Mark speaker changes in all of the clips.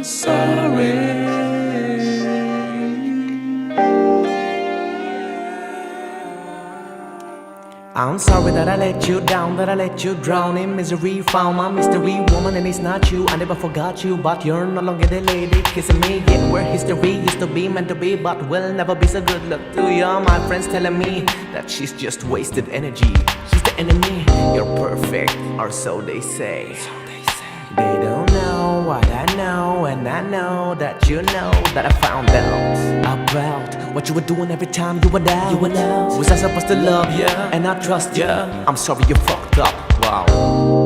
Speaker 1: sorry. I'm sorry that I let you down, that I let you drown in misery. Found my mystery woman and it's not you. I never forgot you, but you're no longer the lady kissing me. Yet we're history, used to be meant to be, but we'll never be so good. Look to you, my friends telling me that she's just wasted energy. She's the enemy, you're perfect, or so they say. They don't know what I know, and I know that you know that I found out about what you were doing every time you were down. Was I supposed to love you and not trust you? I'm sorry you fucked up. Wow.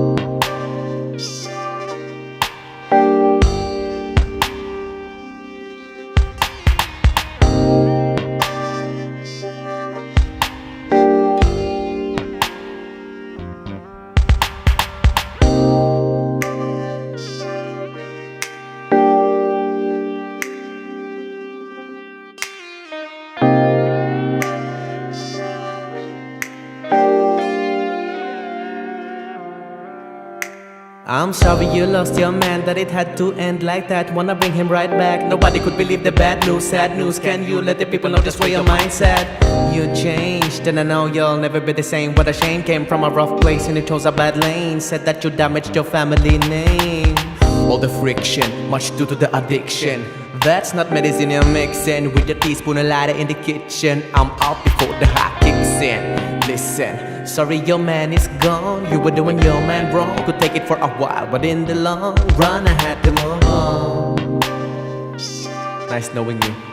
Speaker 1: I'm sorry you lost your man, that it had to end like that. Wanna bring him right back. Nobody could believe the bad news, sad news. Can you let the people know just where your mind's at? You changed, and I know you'll never be the same. What a shame, came from a rough place and you chose a bad lane. Said that you damaged your family name. All the friction, much due to the addiction. That's not medicine you're mixing with your teaspoon of lighter in the kitchen. I'm out before the hot kicks in. Listen, sorry your man is gone. You were doing your man wrong. Could take it for a while, but in the long run I had to move on. Nice knowing you.